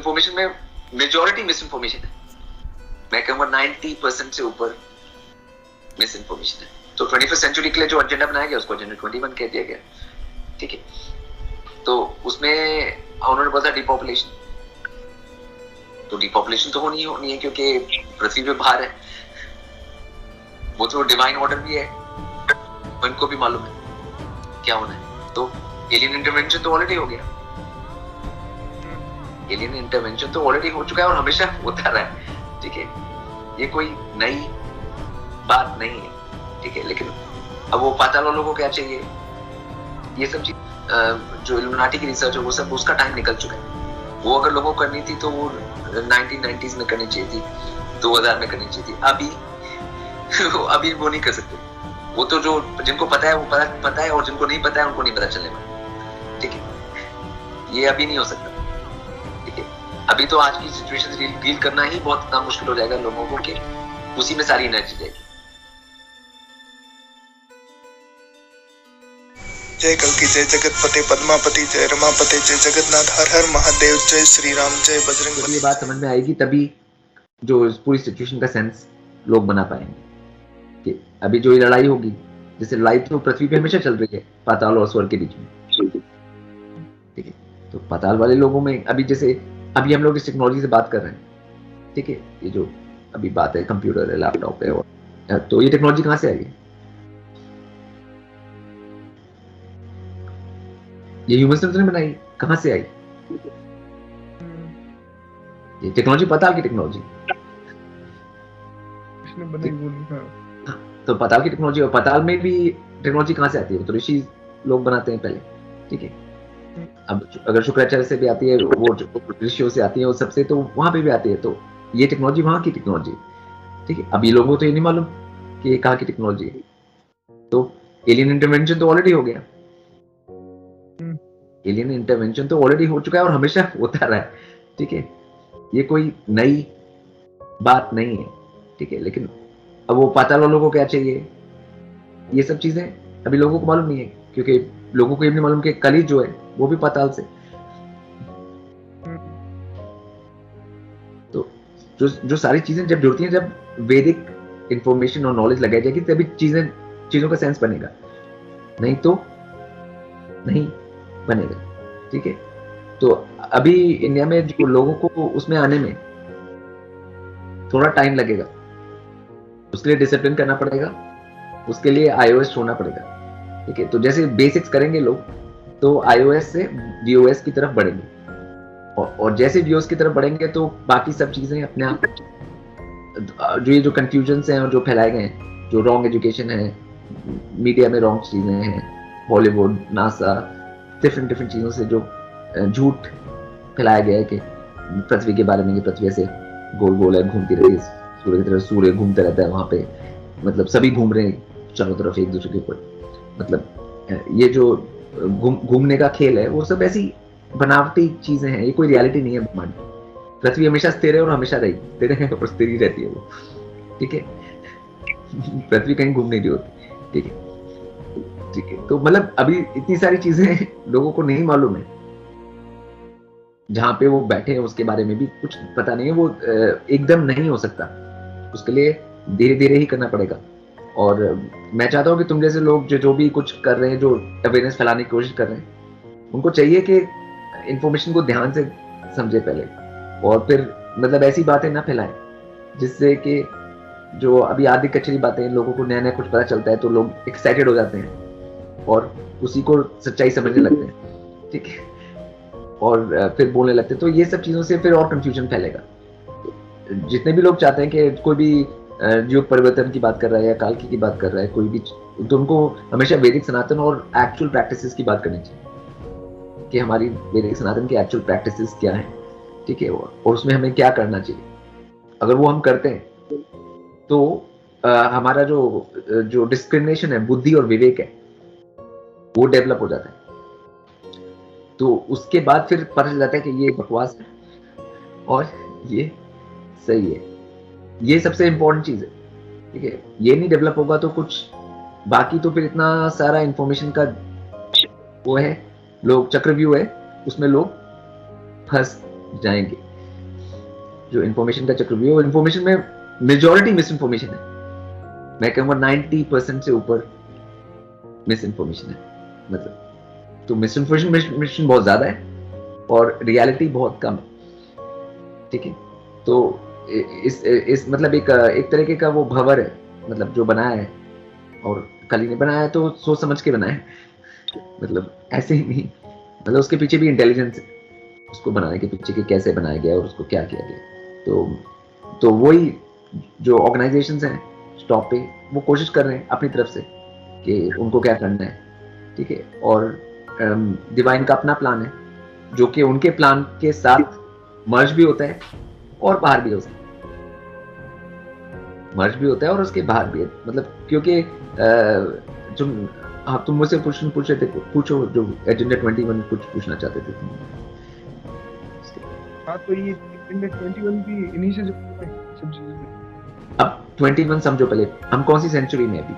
Information में majority miss information है, मैं कहूँगा 90% से ऊपर मिस इन्फॉर्मेशन है। तो 21st सेंचुरी के लिए जो एजेंडा बनाया गया उसको एजेंडा 21 कह दिया गया, ठीक है। तो उसमें उन्होंने बोला था डिपॉपुलेशन, तो डिपॉपुलेशन तो होनी है क्योंकि पृथ्वी पे भार है, वो तो डिवाइन ऑर्डर भी है, उनको भी मालूम है क्या होना है। तो एलियन इंटरवेंशन तो ऑलरेडी हो गया, एलियन इंटरवेंशन तो ऑलरेडी हो चुका है और हमेशा होता रहा है, ठीक है। ये कोई नई बात नहीं है, ठीक है। लेकिन अब वो पाताल वालों को क्या चाहिए, ये सब चीज जो इल्यूमिनाटी की रिसर्च है वो सब उसका टाइम निकल चुका है। वो अगर लोगों को करनी थी तो वो 1990s में करनी चाहिए थी, 2000 में करनी चाहिए थी। अभी वो नहीं कर सकते। वो तो जो जिनको पता है वो पता है, और जिनको नहीं पता है उनको नहीं पता चलने वाला, ठीक है। ये अभी नहीं हो सकता, ठीक है। अभी तो आज की सिचुएशन डील करना ही बहुत इतना मुश्किल हो जाएगा लोगों को कि उसी में सारी एनर्जी जाएगी। जय कल्कि, जय जगतपते पद्मापति, जय रमापते, जय जगन्नाथ, हर हर महादेव, जय श्री राम, जय बजरंग। ये बात समझ में आएगी तभी जो पूरी सिचुएशन का सेंस लोग बना पाएंगे कि अभी जो ये लड़ाई होगी, जैसे लड़ाई तो पृथ्वी पे हमेशा चल रही है पाताल और स्वर्ग के बीच में, ठीक है। तो पाताल वाले लोगों में अभी जैसे अभी हम लोग इस टेक्नोलॉजी से बात कर रहे हैं, ठीक है। ये जो अभी बात है कंप्यूटर है, लैपटॉप है, और तो ये टेक्नोलॉजी कहाँ से आई है? ये ह्यूमंस ने बनाई, कहाँ से आई? ये टेक्नोलॉजी पाताल की टेक्नोलॉजी, तो पाताल की टेक्नोलॉजी। और पाताल में भी टेक्नोलॉजी कहाँ से आती है? तो ऋषि लोग बनाते हैं पहले, ठीक है। अब अगर शुक्राचार्य से भी आती है, वो ऋषियों से आती है, वो सबसे, तो वहां पे भी आती है। तो ये टेक्नोलॉजी वहां की टेक्नोलॉजी, ठीक है। अभी लोगों को तो ये नहीं मालूम कि ये कहाँ की टेक्नोलॉजी है। तो एलियन इंटरवेंशन तो ऑलरेडी हो गया, एलियन इंटरवेंशन तो ऑलरेडी हो चुका है और हमेशा होता रहा है, ठीक है। ये कोई नई बात नहीं है, ठीक है। लेकिन अब वो पाताल वालों को क्या चाहिए, ये सब चीजें अभी लोगों को मालूम नहीं है, क्योंकि लोगों को ये नहीं मालूम कि कली जो है वो भी पाताल से। तो जो सारी चीजें जब जुड़ती हैं, जब वैदिक इंफॉर्मेशन और नॉलेज लगाई जाएगी, तभी चीजों का सेंस बनेगा, नहीं तो नहीं बनेगा, ठीक है। तो अभी इंडिया में जो लोगों को उसमें आने में थोड़ा टाइम लगेगा, उसके लिए डिसिप्लिन करना पड़ेगा, उसके लिए iOS छोड़ना पड़ेगा, ठीक है। तो जैसे बेसिक्स करेंगे लोग, तो iOS से VOS की तरफ बढ़ेंगे, और जैसे VOS की तरफ बढ़ेंगे तो बाकी सब चीजें अपने आप, जो ये जो कंफ्यूजन हैं और जो फैलाए गए हैं, जो रॉन्ग एजुकेशन है, मीडिया में रॉन्ग चीजें हैं, बॉलीवुड, नासा, डिफरेंट चीजों से जो झूठ फैलाया गया है कि पृथ्वी के बारे में, कि पृथ्वी से गोल गोल है, घूमती रहती है सूर्य की तरह, सूर्य घूमता रहता है वहां पे, मतलब सभी घूम रहे हैं चारों तरफ एक दूसरे के ऊपर। मतलब ये जो घूमने का खेल है वो सब ऐसी बनावटी चीजें हैं, ये कोई रियलिटी नहीं है ब्रह्मांड। पृथ्वी हमेशा स्थिर है और हमेशा स्थिर है और स्थिर ही रहती है वो, ठीक है। पृथ्वी कहीं घूम नहीं रही होती, ठीक है, ठीक है। तो मतलब अभी इतनी सारी चीजें लोगों को नहीं मालूम है, जहां पे वो बैठे हैं उसके बारे में भी कुछ पता नहीं है। वो एकदम नहीं हो सकता, उसके लिए धीरे धीरे ही करना पड़ेगा। और मैं चाहता हूँ कि तुम जैसे लोग जो भी कुछ कर रहे हैं, जो अवेयरनेस फैलाने की कोशिश कर रहे हैं, उनको चाहिए कि इंफॉर्मेशन को ध्यान से समझे पहले, और फिर मतलब ऐसी बातें ना फैलाएं जिससे कि जो अभी आधी कचरी बातें, लोगों को नया नया कुछ पता चलता है तो लोग एक्साइटेड हो जाते हैं और उसी को सच्चाई समझने लगते हैं, ठीक है, और फिर बोलने लगते हैं। तो ये सब चीजों से फिर और कंफ्यूजन फैलेगा। जितने भी लोग चाहते हैं कि कोई भी युग परिवर्तन की बात कर रहा है या काल की बात कर रहा है कोई भी, तो उनको हमेशा वैदिक सनातन और एक्चुअल प्रैक्टिसेस की बात करनी चाहिए कि हमारी वैदिक सनातन की एक्चुअल प्रैक्टिसेस क्या है, ठीक है, और उसमें हमें क्या करना चाहिए। अगर वो हम करते हैं तो हमारा जो डिस्क्रिमिनेशन है, बुद्धि और विवेक है, वो डेवलप हो जाता है। तो उसके बाद फिर पता चल जाता है कि ये बकवास है और ये सही है। ये सबसे इंपॉर्टेंट चीज है, ठीक है। ये नहीं डेवलप होगा तो कुछ बाकी, तो फिर इतना सारा इंफॉर्मेशन का वो है, लोग चक्रव्यूह है, उसमें लोग फंस जाएंगे। जो इन्फॉर्मेशन का चक्रव्यूह है, वो इन्फॉर्मेशन में मेजॉरिटी मिस इन्फॉर्मेशन है। मैं कहूँगा 90% से ऊपर मिस इन्फॉर्मेशन है। मतलब तो मिस इन्फॉर्मेशन बहुत ज्यादा है और रियलिटी बहुत कम है। ठीक है, तो इस मतलब एक तरीके का वो भंवर है, मतलब जो बनाया है, और कली ने बनाया तो सोच समझ के बनाया है, मतलब ऐसे ही नहीं, मतलब उसके पीछे भी इंटेलिजेंस है, उसको बनाने के पीछे कि कैसे बनाया गया और उसको क्या किया गया। तो वही जो ऑर्गेनाइजेशंस हैं स्टॉप पे, वो कोशिश कर रहे हैं अपनी तरफ से कि उनको क्या करना है। ठीक है, और डिवाइन का अपना प्लान है जो कि उनके प्लान के साथ मर्ज भी होता है और बाहर भी होता है, मर्ज भी होता है और उसके बाहर भी है। मतलब क्योंकि तुम मुझसे प्रश्न पूछ रहे थे, पूछो जो एजेंडा 21 कुछ पूछना चाहते थे तुम। हाँ, तो ये एजेंडा 21 भी इन्हीं से जुड़ा है सब चीजें। अब 21 समझो, पहले हम कौन सी सेंचुरी में अभी?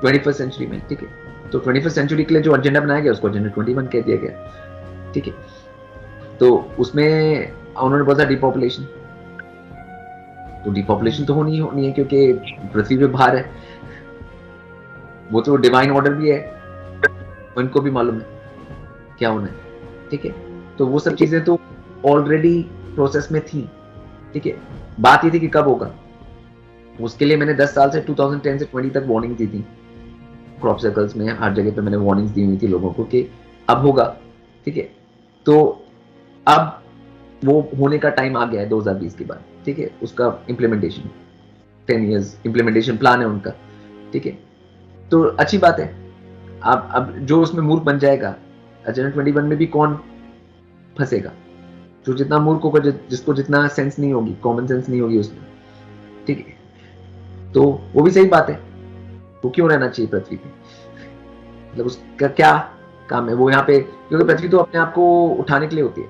21st सेंचुरी में। ठीक है, तो 21st सेंचुरी के लिए जो एजेंडा बनाया गया उसको एजेंडा 21 कह दिया गया। ठीक है, तो उसमें उन्होंने बोला डिपॉपुलेशन, तो डिपॉपुलेशन तो होनी है क्योंकि पृथ्वी पे भार है, वो तो डिवाइन ऑर्डर भी है, उनको भी मालूम है क्या होना है। ठीक है, तो वो सब चीजें तो ऑलरेडी प्रोसेस में थी। ठीक है, बात ये थी कि कब होगा, उसके लिए मैंने 10 साल से 2010 से 20 तक वार्निंग दी थी, क्रॉप सर्कल्स में हर जगह पे मैंने वार्निंग्स दी हुई थी लोगों को कि अब होगा। ठीक है, तो अब वो होने का टाइम आ गया है 2020 के बाद। ठीक है, उसका इम्प्लीमेंटेशन 10 इयर्स इम्प्लीमेंटेशन प्लान है उनका। ठीक है, तो अच्छी बात है। अब जो उसमें मूर्ख बन जाएगा, एजेंडा 21 में भी कौन फंसेगा? जो जितना मूर्ख होगा, जिसको जितना सेंस नहीं होगी, कॉमन सेंस नहीं होगी उसमें। ठीक है, तो वो भी सही बात है, वो क्यों रहना चाहिए पृथ्वी पे? मतलब उसका क्या काम है वो यहाँ पे? क्योंकि पृथ्वी तो अपने आप को उठाने के लिए होती है।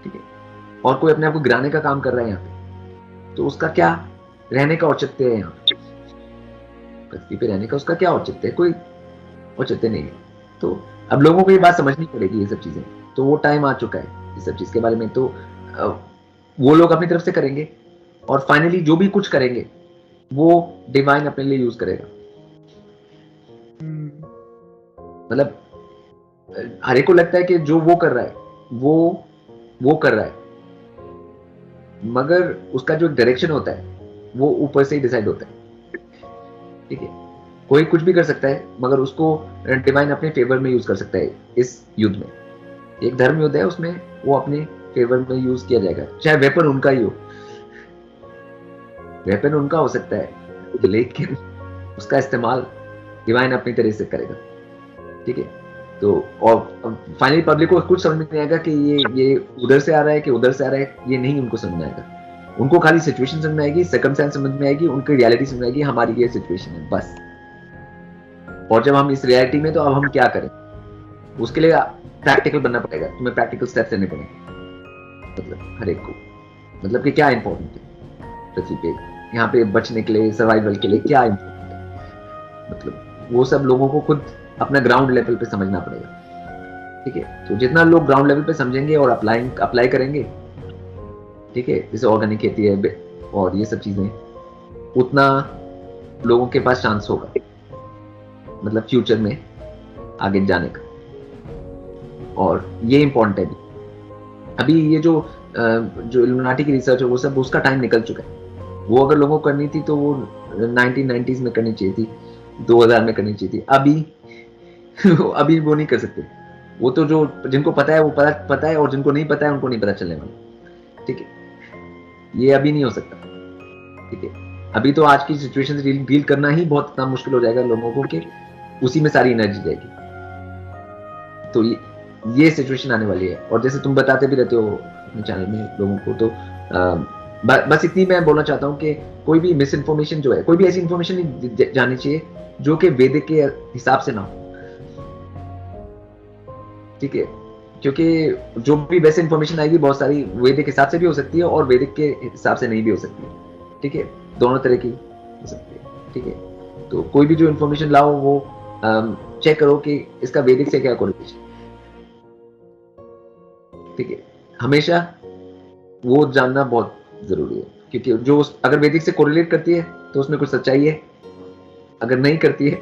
ठीक है, और कोई अपने आप को गिराने का काम कर रहा है यहाँ पे, तो उसका क्या रहने का औचित्य है? यहाँ पृथ्वी पे रहने का उसका क्या औचित्य है? कोई औचित्य नहीं है। तो अब लोगों को ये बात समझनी पड़ेगी, ये सब चीजें। तो वो टाइम आ चुका है इस सब चीज के बारे में। तो वो लोग अपनी तरफ से करेंगे और फाइनली जो भी कुछ करेंगे वो डिवाइन अपने लिए यूज करेगा। मतलब हर एक को लगता है कि जो वो कर रहा है वो कर रहा है, मगर उसका जो डायरेक्शन होता है वो ऊपर से ही डिसाइड होता है। ठीक है, कोई कुछ भी कर सकता है मगर उसको डिवाइन अपने फेवर में यूज कर सकता है। इस युद्ध में एक धर्म युद्ध है, उसमें वो अपने फेवर में यूज किया जाएगा, चाहे वेपन उनका ही हो। वेपन उनका हो सकता है लेकिन उसका इस्तेमाल डिवाइन अपनी तरह से करेगा। ठीक है, तो और फाइनली पब्लिक को कुछ समझ में नहीं आएगा कि ये उधर से आ रहा है कि उधर से आ रहा है, ये नहीं उनको समझ में आएगा। उनको खाली सिचुएशन समझ में आएगी, सर्कमस्टेंस समझ में आएगी, उनकी रियलिटी समझ में आएगी, हमारी ये सिचुएशन है बस। और जब हम इस रियलिटी में, तो अब हम क्या करें? उसके लिए प्रैक्टिकल बनना पड़ेगा, तुम्हें प्रैक्टिकल स्टेप्स लेने पड़ेंगे। मतलब हर एक को, मतलब कि क्या इंपॉर्टेंट है पृथ्वी पे, यहाँ पे बचने के लिए, सर्वाइवल के लिए क्या इंपॉर्टेंट है, मतलब वो सब लोगों को खुद अपना ग्राउंड लेवल पे समझना पड़ेगा। ठीक है, तो जितना लोग ग्राउंड लेवल पे समझेंगे और अप्लाई करेंगे, ठीक है, जैसे ऑर्गेनिक खेती है और ये सब चीजें, उतना लोगों के पास चांस होगा मतलब फ्यूचर में आगे जाने का। और ये इंपॉर्टेंट है। अभी ये जो इल्यूमिनाटी की रिसर्च है वो सब, उसका टाइम निकल चुका है। वो अगर लोगों को करनी थी तो वो 1990s में करनी चाहिए थी, 2000 में करनी चाहिए थी। अभी वो नहीं कर सकते। वो तो जो जिनको पता है वो पता है, और जिनको नहीं पता है उनको नहीं पता चलने वाला। ठीक है, ये अभी नहीं हो सकता। ठीक है, अभी तो आज की सिचुएशन से डील करना ही बहुत इतना मुश्किल हो जाएगा लोगों को कि उसी में सारी एनर्जी जाएगी। तो ये सिचुएशन आने वाली है। और जैसे तुम बताते भी रहते हो अपने चैनल में लोगों को, तो बस इतनी मैं बोलना चाहता हूँ कि कोई भी मिस इन्फॉर्मेशन जो है, कोई भी ऐसी इन्फॉर्मेशन नहीं जानी चाहिए जो कि वैदिक के हिसाब से ना हो। ठीक है, क्योंकि जो भी वैसे इन्फॉर्मेशन आएगी बहुत सारी वैदिक हिसाब से भी हो सकती है और वैदिक के हिसाब से नहीं भी हो सकती है। ठीक है, दोनों तरह की हो सकती है। ठीक है, तो कोई भी जो इन्फॉर्मेशन लाओ वो चेक करो कि इसका वैदिक से क्या कोरिलेशन। ठीक है, हमेशा वो जानना बहुत जरूरी है, क्योंकि जो अगर वैदिक से कोरिलेट करती है तो उसमें कुछ सच्चाई है, अगर नहीं करती है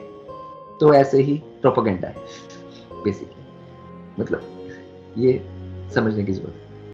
तो ऐसे ही प्रोपेगेंडा है बेसिकली। मतलब ये समझने की जरूरत है।